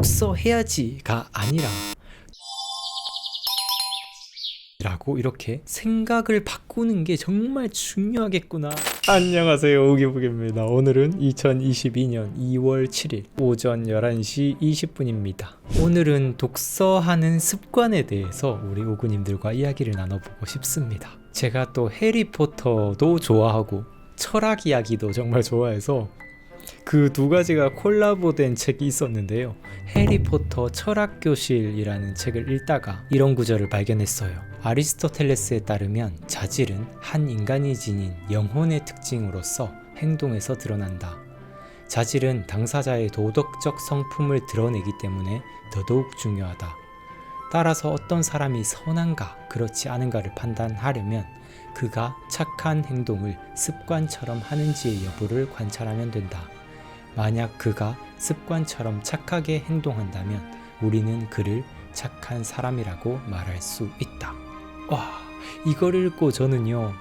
독서해야지가 아니라 라고 이렇게 생각을 바꾸는 게 정말 중요하겠구나. 안녕하세요, 오기북입니다. 오늘은 2022년 2월 7일 오전 11시 20분입니다. 오늘은 독서하는 습관에 대해서 우리 오구님들과 이야기를 나눠보고 싶습니다. 제가 또 해리포터도 좋아하고 철학 이야기도 정말 좋아해서 그 두 가지가 콜라보된 책이 있었는데요. 해리포터 철학교실이라는 책을 읽다가 이런 구절을 발견했어요. 아리스토텔레스에 따르면 자질은 한 인간이 지닌 영혼의 특징으로서 행동에서 드러난다. 자질은 당사자의 도덕적 성품을 드러내기 때문에 더더욱 중요하다. 따라서 어떤 사람이 선한가 그렇지 않은가를 판단하려면 그가 착한 행동을 습관처럼 하는지의 여부를 관찰하면 된다. 만약 그가 습관처럼 착하게 행동한다면 우리는 그를 착한 사람이라고 말할 수 있다. 와, 이걸 읽고 저는요,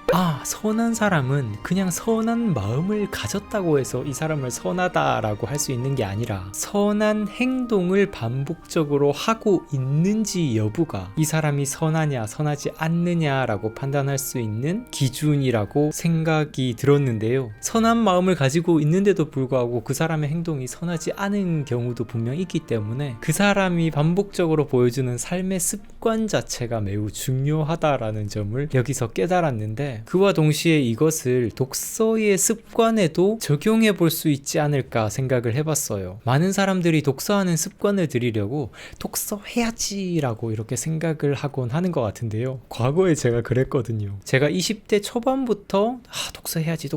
선한 사람은 그냥 선한 마음을 가졌다고 해서 이 사람을 선하다라고 할 수 있는 게 아니라 선한 행동을 반복적으로 하고 있는지 여부가 이 사람이 선하냐 선하지 않느냐라고 판단할 수 있는 기준이라고 생각이 들었는데요. 선한 마음을 가지고 있는데도 불구하고 그 사람의 행동이 선하지 않은 경우도 분명 있기 때문에 그 사람이 반복적으로 보여주는 삶의 습관 자체가 매우 중요하다라는 점을 여기서 깨달았는데, 그와 동시에 이것을 독서의 습관에도 적용해 볼 수 있지 않을까 생각을 해봤어요. 많은 사람들이 독서하는 습관을 들이려고 독서해야지 라고 이렇게 생각을 하곤 하는 것 같은데요. 과거에 제가 그랬거든요. 제가 20대 초반부터 독서해야지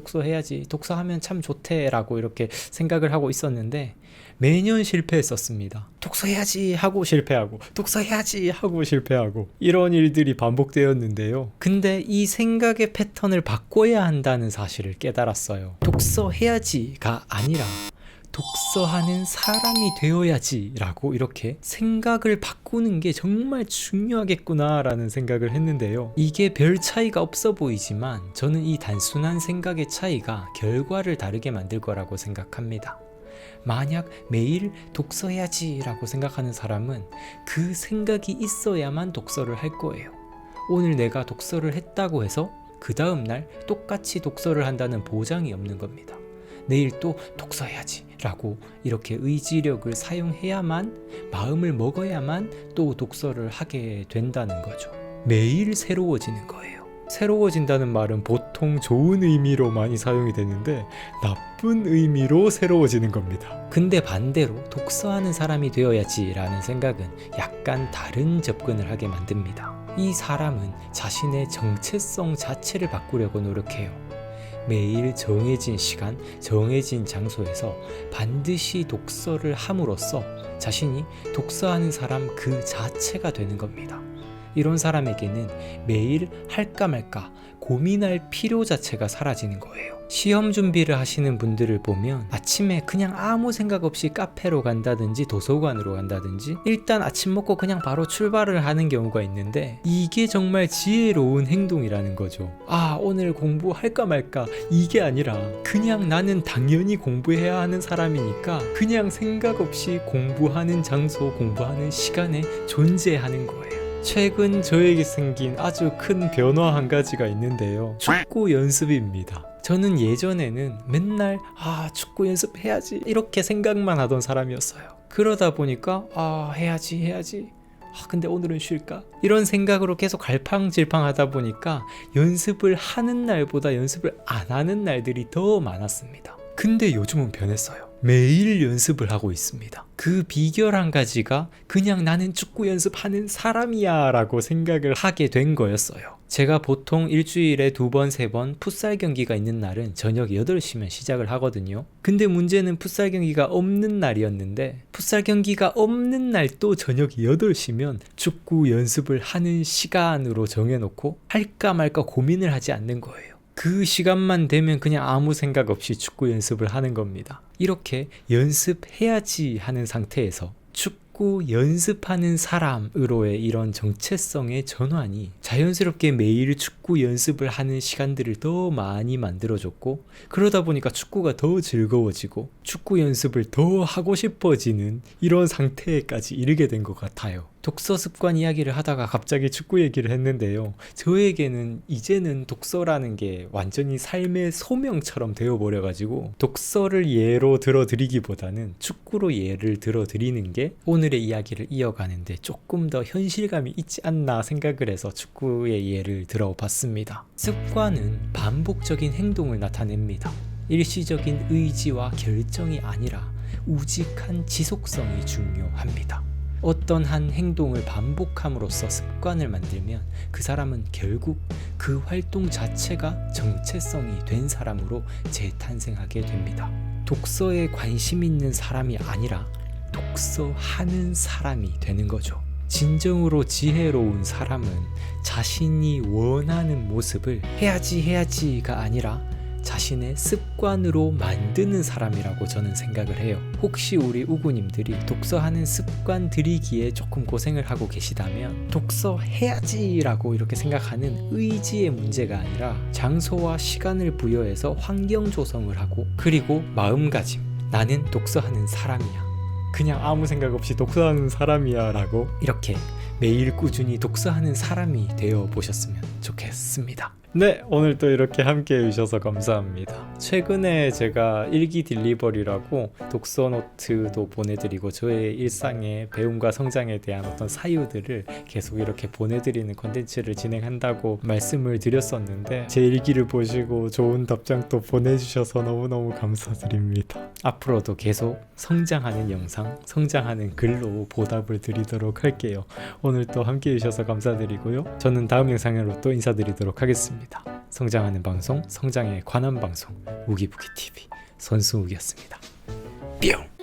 독서하면 참 좋대 라고 이렇게 생각을 하고 있었는데 매년 실패했었습니다. 독서해야지 하고 실패하고 독서해야지 하고 실패하고 이런 일들이 반복되었는데요. 근데 이 생각의 패턴을 바꿔야 한다는 사실을 깨달았어요. 독서해야지가 아니라 독서하는 사람이 되어야지 라고 이렇게 생각을 바꾸는 게 정말 중요하겠구나 라는 생각을 했는데요. 이게 별 차이가 없어 보이지만 저는 이 단순한 생각의 차이가 결과를 다르게 만들 거라고 생각합니다. 만약 매일 독서해야지 라고 생각하는 사람은 그 생각이 있어야만 독서를 할 거예요. 오늘 내가 독서를 했다고 해서 그 다음날 똑같이 독서를 한다는 보장이 없는 겁니다. 내일 또 독서해야지 라고 이렇게 의지력을 사용해야만, 마음을 먹어야만 또 독서를 하게 된다는 거죠. 매일 새로워지는 거예요. 새로워진다는 말은 보통 좋은 의미로 많이 사용이 되는데 나쁜 의미로 새로워지는 겁니다. 근데 반대로 독서하는 사람이 되어야지 라는 생각은 약간 다른 접근을 하게 만듭니다. 이 사람은 자신의 정체성 자체를 바꾸려고 노력해요. 매일 정해진 시간, 정해진 장소에서 반드시 독서를 함으로써 자신이 독서하는 사람 그 자체가 되는 겁니다. 이런 사람에게는 매일 할까 말까 고민할 필요 자체가 사라지는 거예요. 시험 준비를 하시는 분들을 보면 아침에 그냥 아무 생각 없이 카페로 간다든지 도서관으로 간다든지 일단 아침 먹고 그냥 바로 출발을 하는 경우가 있는데, 이게 정말 지혜로운 행동이라는 거죠. 오늘 공부할까 말까 이게 아니라 그냥 나는 당연히 공부해야 하는 사람이니까 그냥 생각 없이 공부하는 장소, 공부하는 시간에 존재하는 거예요. 최근 저에게 생긴 아주 큰 변화 한 가지가 있는데요. 축구 연습입니다. 저는 예전에는 맨날 축구 연습해야지 이렇게 생각만 하던 사람이었어요. 그러다 보니까 해야지 근데 오늘은 쉴까? 이런 생각으로 계속 갈팡질팡 하다 보니까 연습을 하는 날보다 연습을 안 하는 날들이 더 많았습니다. 근데 요즘은 변했어요. 매일 연습을 하고 있습니다. 그 비결 한 가지가 그냥 나는 축구 연습하는 사람이야 라고 생각을 하게 된 거였어요. 제가 보통 일주일에 2번, 3번 풋살 경기가 있는 날은 저녁 8시면 시작을 하거든요. 근데 문제는 풋살 경기가 없는 날이었는데, 풋살 경기가 없는 날도 저녁 8시면 축구 연습을 하는 시간으로 정해놓고 할까 말까 고민을 하지 않는 거예요. 그 시간만 되면 그냥 아무 생각 없이 축구 연습을 하는 겁니다. 이렇게 연습해야지 하는 상태에서 축구 축구 연습하는 사람으로의 이런 정체성의 전환이 자연스럽게 매일 축구 연습을 하는 시간들을 더 많이 만들어줬고, 그러다 보니까 축구가 더 즐거워지고 축구 연습을 더 하고 싶어지는 이런 상태까지 이르게 된 것 같아요. 독서 습관 이야기를 하다가 갑자기 축구 얘기를 했는데요. 저에게는 이제는 독서라는 게 완전히 삶의 소명처럼 되어버려가지고 독서를 예로 들어드리기보다는 축구로 예를 들어드리는 게 오늘의 이야기를 이어가는데 조금 더 현실감이 있지 않나 생각을 해서 축구의 예를 들어봤습니다. 습관은 반복적인 행동을 나타냅니다. 일시적인 의지와 결정이 아니라 우직한 지속성이 중요합니다. 어떤 한 행동을 반복함으로써 습관을 만들면 그 사람은 결국 그 활동 자체가 정체성이 된 사람으로 재탄생하게 됩니다. 독서에 관심 있는 사람이 아니라 독서하는 사람이 되는 거죠. 진정으로 지혜로운 사람은 자신이 원하는 모습을 해야지가 아니라 자신의 습관으로 만드는 사람이라고 저는 생각을 해요. 혹시 우리 우구님들이 독서하는 습관 들이기에 조금 고생을 하고 계시다면 독서해야지라고 이렇게 생각하는 의지의 문제가 아니라 장소와 시간을 부여해서 환경 조성을 하고, 그리고 마음가짐, 나는 독서하는 사람이야, 그냥 아무 생각 없이 독서하는 사람이야 라고 이렇게 매일 꾸준히 독서하는 사람이 되어 보셨으면 좋겠습니다. 네, 오늘 또 이렇게 함께 해주셔서 감사합니다. 최근에 제가 일기 딜리버리라고 독서 노트도 보내드리고 저의 일상의 배움과 성장에 대한 어떤 사유들을 계속 이렇게 보내드리는 컨텐츠를 진행한다고 말씀을 드렸었는데, 제 일기를 보시고 좋은 답장 또 보내주셔서 너무너무 감사드립니다. 앞으로도 계속 성장하는 영상, 성장하는 글로 보답을 드리도록 할게요. 오늘 또 함께 해주셔서 감사드리고요. 저는 다음 영상으로 또 인사드리도록 하겠습니다. 성장하는 방송, 성장에 관한 방송, 우기부기TV 선수우기였습니다. 뿅!